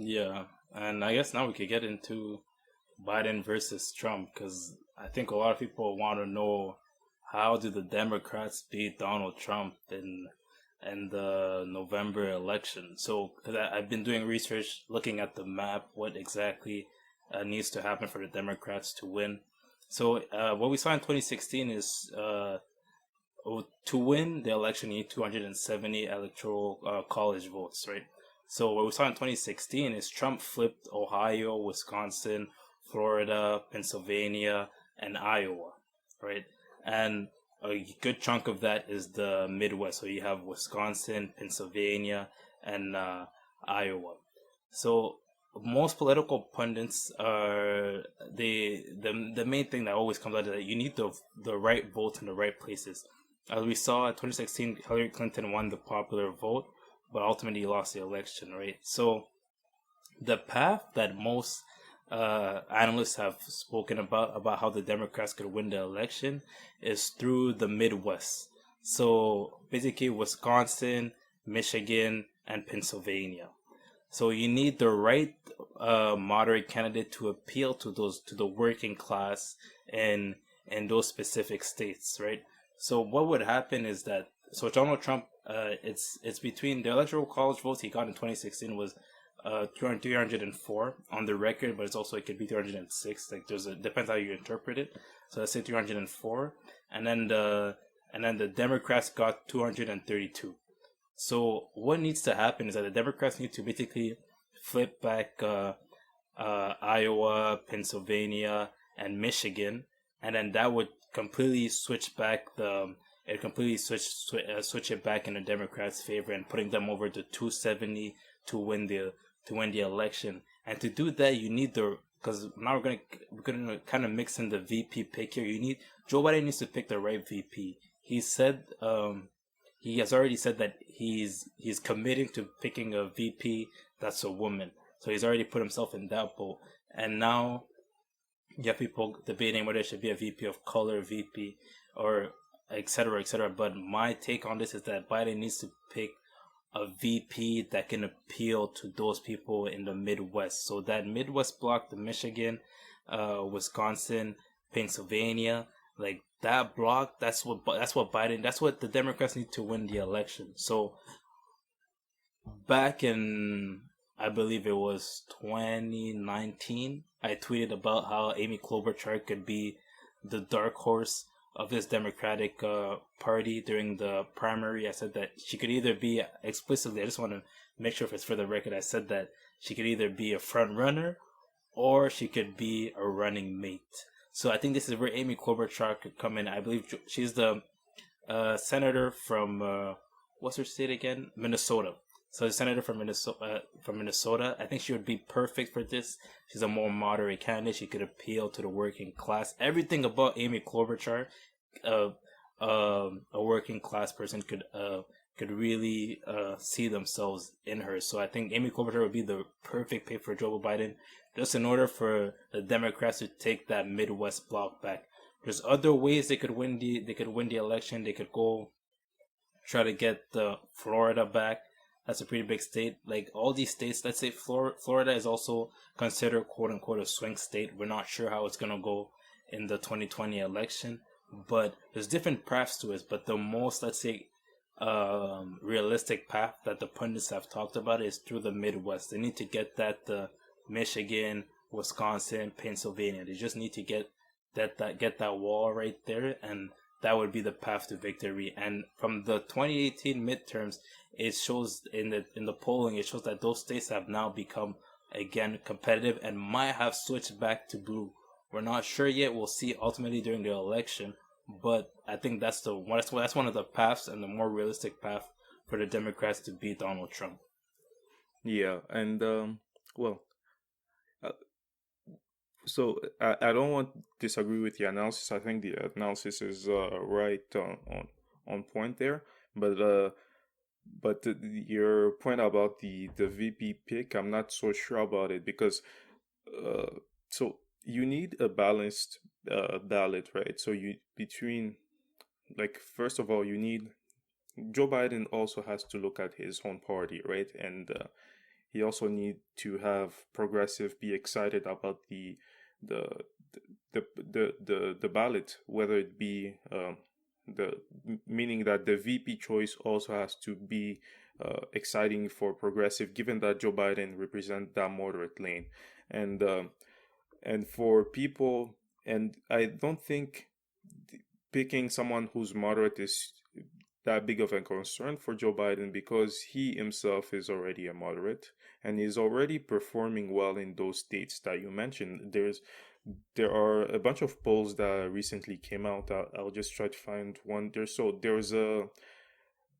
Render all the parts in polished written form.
Yeah, and I guess now we could get into Biden versus Trump because I think a lot of people want to know how do the Democrats beat Donald Trump in the November election. So, because I've been doing research, looking at the map, what exactly needs to happen for the Democrats to win. So, what we saw in 2016 is to win the election, you need 270 electoral college votes, right? So what we saw in 2016 is Trump flipped Ohio, Wisconsin, Florida, Pennsylvania, and Iowa, right? And a good chunk of that is the Midwest. So you have Wisconsin, Pennsylvania, and Iowa. So most political pundits are the main thing that always comes out is that you need the right votes in the right places. As we saw in 2016, Hillary Clinton won the popular vote, but ultimately lost the election, right? So the path that most analysts have spoken about how the Democrats could win the election is through the Midwest. So basically, Wisconsin, Michigan, and Pennsylvania. So you need the right moderate candidate to appeal to those to the working class in those specific states, right? So what would happen is that Donald Trump, it's between the electoral college votes he got in 2016 was 304 on the record, but it could be 306. Like there's a depends how you interpret it. So let's say 304, and then the Democrats got 232. So what needs to happen is that the Democrats need to basically flip back Iowa, Pennsylvania, and Michigan, and then that would completely switch back the it completely switch it back in the Democrats' favor and putting them over to 270 to win the election. And to do that, you need the because now we're gonna kind of mix in the VP pick here. You need Joe Biden needs to pick the right VP. He has already said that he's committing to picking a VP that's a woman. So he's already put himself in that boat. And now you have people debating whether it should be a VP of color, VP, or et cetera, et cetera. But my take on this is that Biden needs to pick a VP that can appeal to those people in the Midwest. So that Midwest block, the Michigan, Wisconsin, Pennsylvania, like that block, that's what Biden, that's what the Democrats need to win the election. So back in, I believe it was 2019, I tweeted about how Amy Klobuchar could be the dark horse of this Democratic Party during the primary. I said that she could either be explicitly, I just want to make sure if it's for the record, I said that she could either be a front runner or she could be a running mate. So I think this is where Amy Klobuchar could come in. I believe she's the senator from what's her state again? Minnesota. So the senator from Minnesota, I think she would be perfect for this. She's a more moderate candidate. She could appeal to the working class. Everything about Amy Klobuchar, a working class person could really see themselves in her. So I think Amy Klobuchar would be the perfect pick for Joe Biden, just in order for the Democrats to take that Midwest block back. There's other ways they could win the election. They could go try to get the Florida back. That's a pretty big state. Like all these states, let's say Florida is also considered quote unquote a swing state. We're not sure how it's gonna go in the 2020 election, but there's different paths to it. But the most, let's say, realistic path that the pundits have talked about is through the Midwest. They need to get that Michigan, Wisconsin, Pennsylvania. They just need to get that wall right there, and that would be the path to victory. And from the 2018 midterms, it shows in the polling, it shows that those states have now become again competitive and might have switched back to blue. We're not sure yet. We'll see ultimately during the election, but I think that's one of the paths and the more realistic path for the Democrats to beat Donald Trump. Yeah, and well, uh, so I don't want to disagree with the analysis. I think the analysis is right on point there, but your point about the VP pick, I'm not so sure about it because so you need a balanced ballot, right? So you between like first of all you need Joe Biden also has to look at his own party, right? And he also need to have progressive be excited about the the ballot, whether it be the meaning that the VP choice also has to be exciting for progressive, given that Joe Biden represents that moderate lane, and and for people, and I don't think picking someone who's moderate is that big of a concern for Joe Biden because he himself is already a moderate and is already performing well in those states that you mentioned. There are a bunch of polls that recently came out. I'll just try to find one. There's a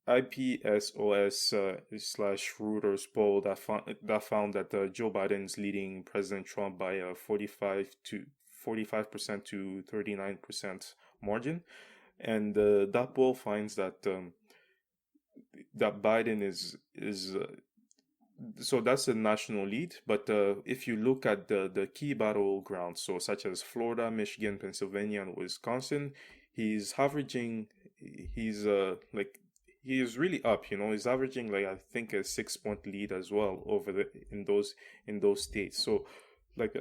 IPSOS slash Reuters poll that found that Joe Biden is leading President Trump by a 45% to 39% margin, and that poll finds that Biden is so that's a national lead. But if you look at the key battlegrounds, so such as Florida, Michigan, Pennsylvania, and Wisconsin, he's averaging he's like he is really up. He's averaging like I think a 6 point lead as well over the in those states. So like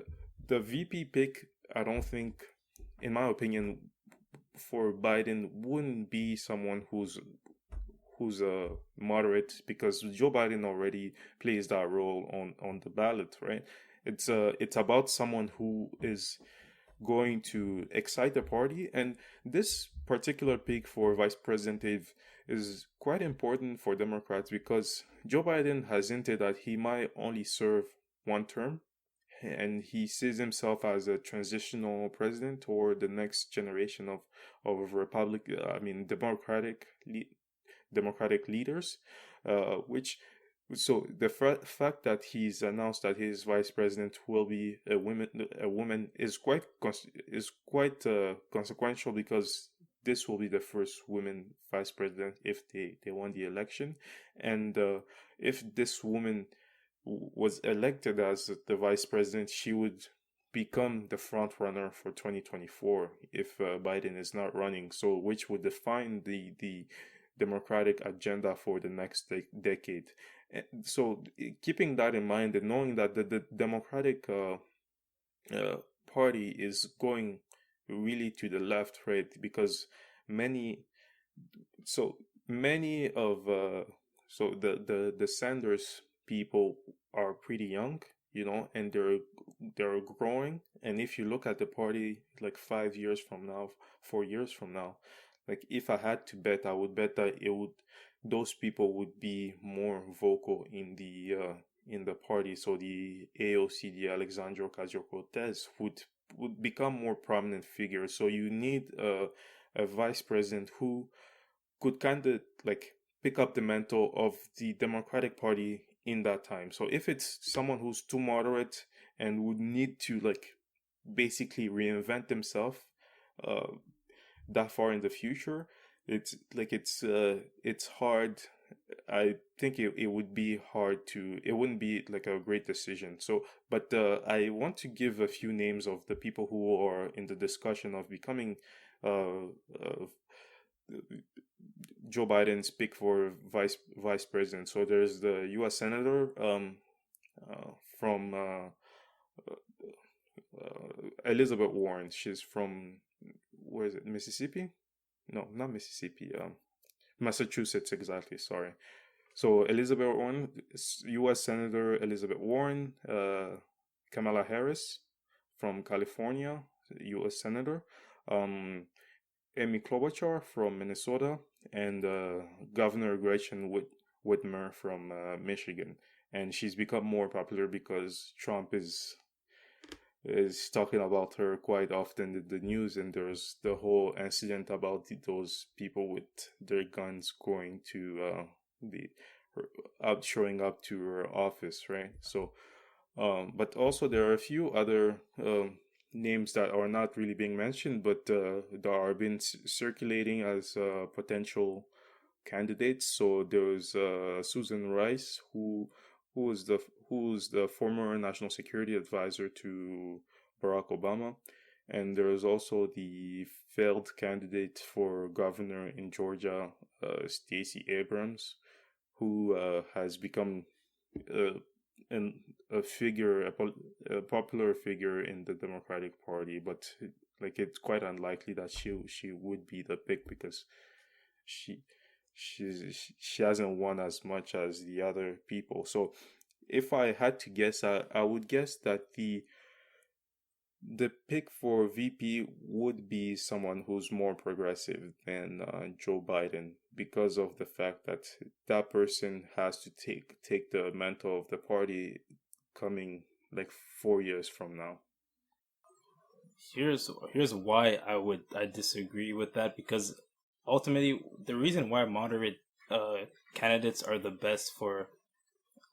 the VP pick, I don't think, in my opinion, for Biden wouldn't be someone who's a moderate because Joe Biden already plays that role on the ballot, right? It's about someone who is going to excite the party, and this particular pick for vice president is quite important for Democrats because Joe Biden has hinted that he might only serve one term, and he sees himself as a transitional president or the next generation of democratic leaders, which so the fact that he's announced that his vice president will be a woman is quite consequential because this will be the first woman vice president if they won the election, and if this woman was elected as the vice president, she would become the front runner for 2024 if Biden is not running. So, which would define the Democratic agenda for the next decade. So, keeping that in mind and knowing that the Democratic uh, Party is going really to the left, right? Because many, so many of the Sanders people are pretty young, and they're growing. And if you look at the party like 5 years from now, 4 years from now, like if I had to bet, I would bet that it would those people would be more vocal in the party. So the AOC, the Alexandria Ocasio-Cortez would become more prominent figures. So you need a vice president who could kind of like pick up the mantle of the Democratic Party in that time. So if it's someone who's too moderate and would need to like basically reinvent themselves uh, that far in the future, it's hard. I think it would be hard it wouldn't be like a great decision. So, but I want to give a few names of the people who are in the discussion of becoming uh, uh, Joe Biden's pick for vice president. So there's the U.S. senator from Elizabeth Warren. She's from, where is it, Mississippi? No, not Mississippi. Massachusetts, exactly. Sorry. So Elizabeth Warren, U.S. Senator Elizabeth Warren, Kamala Harris from California, U.S. Senator, um, Amy Klobuchar from Minnesota, and Governor Gretchen Whitmer from Michigan. And she's become more popular because Trump is talking about her quite often in the news, and there's the whole incident about those people with their guns going to the showing up to her office, right? So, but also there are a few other names that are not really being mentioned, but that are been circulating as potential candidates. So there's Susan Rice, who is the who's the former national security advisor to Barack Obama, and there's also the failed candidate for governor in Georgia, Stacey Abrams, who has become uh, and a popular figure in the Democratic Party, but like it's quite unlikely that she would be the pick because she she hasn't won as much as the other people. So if I had to guess, I would guess that the pick for VP would be someone who's more progressive than Joe Biden because of the fact that that person has to take the mantle of the party coming like 4 years from now. Here's why I disagree with that, because ultimately the reason why moderate candidates are the best for,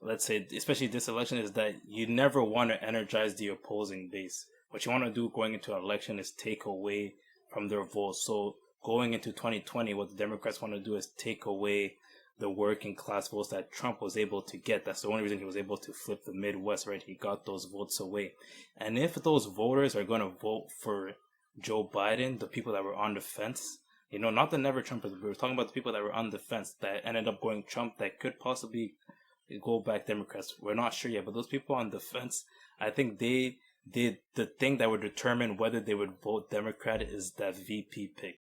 let's say, especially this election, is that you never want to energize the opposing base. What you want to do going into an election is take away from their votes. So going into 2020, what the Democrats want to do is take away the working class votes that Trump was able to get. That's the only reason he was able to flip the Midwest, right? He got those votes away. And if those voters are going to vote for Joe Biden, the people that were on the fence, not the never Trumpers, we were talking about the people that were on the fence that ended up going Trump, that could possibly go back Democrats. We're not sure yet, but those people on the fence, I think they did the thing that would determine whether they would vote Democrat is that VP pick.